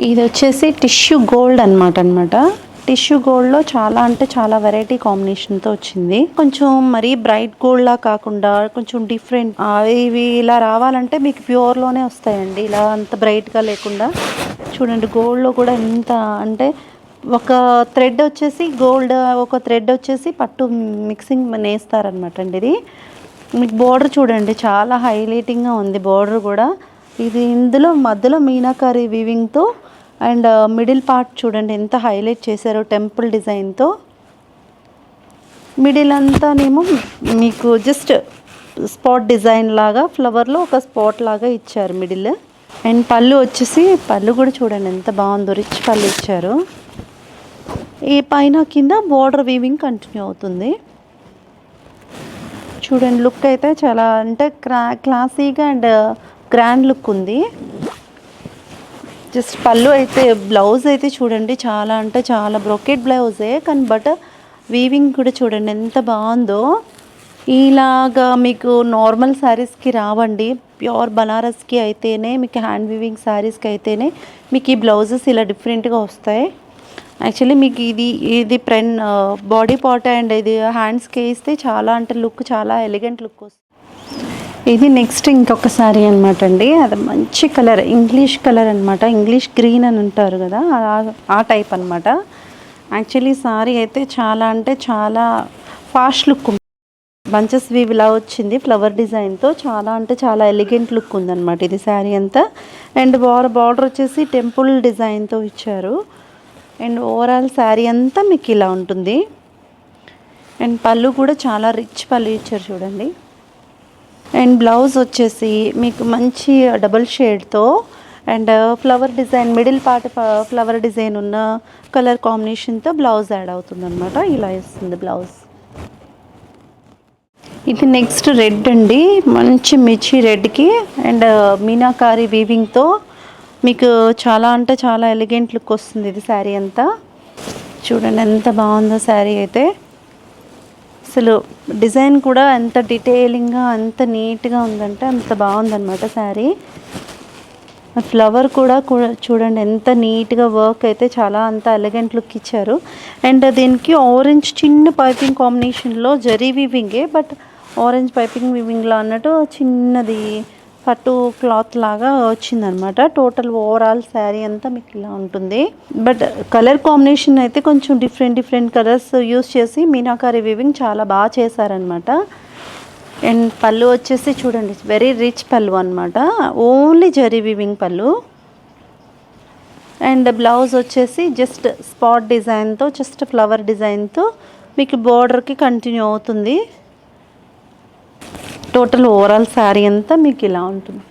ఇది వచ్చేసి tissue gold అనమాట. టిష్యూ గోల్డ్లో చాలా అంటే చాలా వెరైటీ కాంబినేషన్తో వచ్చింది. కొంచెం మరీ బ్రైట్ గోల్డ్లా కాకుండా కొంచెం డిఫరెంట్. ఇవి ఇలా రావాలంటే మీకు ప్యూర్లోనే వస్తాయండి, ఇలా అంత బ్రైట్గా లేకుండా. చూడండి గోల్డ్లో కూడా ఎంత అంటే ఒక థ్రెడ్ వచ్చేసి గోల్డ్, ఒక థ్రెడ్ వచ్చేసి పట్టు మిక్సింగ్ నేస్తారనమాట అండి. ఇది మీకు బోర్డర్ చూడండి చాలా హైలైటింగ్గా ఉంది బోర్డర్ కూడా. ఇది ఇందులో మధ్యలో మీనాకారి వీవింగ్తో అండ్ మిడిల్ పార్ట్ చూడండి ఎంత హైలైట్ చేశారో టెంపుల్ డిజైన్తో. మిడిల్ అంతానేమో మీకు జస్ట్ స్పాట్ డిజైన్ లాగా ఫ్లవర్లో ఒక స్పాట్ లాగా ఇచ్చారు మిడిల్. అండ్ పళ్ళు వచ్చేసి పళ్ళు కూడా చూడండి ఎంత బాగుందో, రిచ్ పళ్ళు ఇచ్చారు. ఈ పైన కింద బోర్డర్ వీవింగ్ కంటిన్యూ అవుతుంది. చూడండి లుక్ అయితే చాలా అంటే క్లాసీగా అండ్ గ్రాండ్ లుక్ ఉంది. జస్ట్ పళ్ళు అయితే, బ్లౌజ్ అయితే చూడండి చాలా అంటే చాలా బ్రోకెట్ బ్లౌజే కానీ బట్ వీవింగ్ కూడా చూడండి ఎంత బాగుందో. ఇలాగా మీకు నార్మల్ శారీస్కి రావండి, ప్యూర్ బనారస్కి అయితేనే మీకు హ్యాండ్ వీవింగ్ శారీస్కి అయితేనే మీకు ఈ బ్లౌజెస్ ఇలా డిఫరెంట్గా వస్తాయి. యాక్చువల్లీ మీకు ఇది బాడీ పార్ట్ అండ్ ఇది హ్యాండ్స్కి వేస్తే చాలా అంటే లుక్ చాలా ఎలిగెంట్ లుక్ వస్తుంది. ఇది నెక్స్ట్ ఇంకొక శారీ అనమాట అండి. అది మంచి కలర్, ఇంగ్లీష్ కలర్ అనమాట, ఇంగ్లీష్ గ్రీన్ అని అంటారు కదా, ఆ టైప్ అనమాట. యాక్చువల్లీ శారీ అయితే చాలా అంటే చాలా ఫాస్ట్ లుక్, బంచెస్ వీవ్ ఇలా వచ్చింది ఫ్లవర్ డిజైన్తో. చాలా అంటే చాలా ఎలిగెంట్ లుక్ ఉందన్నమాట ఇది శారీ అంతా. అండ్ బార్డర్ వచ్చేసి టెంపుల్ డిజైన్తో ఇచ్చారు. అండ్ ఓవరాల్ శారీ అంతా మీకు ఇలా ఉంటుంది. అండ్ పళ్ళు కూడా చాలా రిచ్ పళ్ళు ఇచ్చారు చూడండి. అండ్ బ్లౌజ్ వచ్చేసి మీకు మంచి డబుల్ షేడ్తో and flower design, middle part flower design ఉన్న కలర్ కాంబినేషన్తో బ్లౌజ్ యాడ్ అవుతుంది అనమాట. ఇలా ఇస్తుంది బ్లౌజ్. ఇది నెక్స్ట్ రెడ్ అండి, మంచి మిర్చి రెడ్కి అండ్ మీనాకారి వీవింగ్తో మీకు చాలా అంటే చాలా ఎలిగెంట్ లుక్ వస్తుంది ఇది శారీ అంతా. చూడండి ఎంత బాగుందో శారీ అయితే. అసలు డిజైన్ కూడా ఎంత డీటెయిలింగ్గా అంత నీట్గా ఉందంటే అంత బాగుందన్నమాట శారీ. ఫ్లవర్ కూడా చూడండి ఎంత నీట్గా వర్క్ అయితే చాలా అంత ఎలిగెంట్ లుక్ ఇచ్చారు. అండ్ దీనికి ఆరెంజ్ చిన్న పైపింగ్ కాంబినేషన్లో జరీ వీవింగే, బట్ ఆరెంజ్ పైపింగ్ వీవింగ్లో అన్నట్టు చిన్నది పట్టు క్లాత్ లాగా వచ్చిందనమాట. టోటల్ ఓవరాల్ శారీ అంతా మీకు ఇలా ఉంటుంది. బట్ కలర్ కాంబినేషన్ అయితే కొంచెం డిఫరెంట్ కలర్స్ యూస్ చేసి మీనాకారి వీవింగ్ చాలా బాగా చేశారనమాట. అండ్ పళ్ళు వచ్చేసి చూడండి వెరీ రిచ్ పళ్ళు అనమాట, ఓన్లీ జరీ వీవింగ్ పళ్ళు. అండ్ బ్లౌజ్ వచ్చేసి జస్ట్ స్పాట్ డిజైన్తో, జస్ట్ ఫ్లవర్ డిజైన్తో మీకు బోర్డర్కి కంటిన్యూ అవుతుంది. టోటల్ ఓవరాల్ శారీ అంతా మీకు ఇలా ఉంటుంది.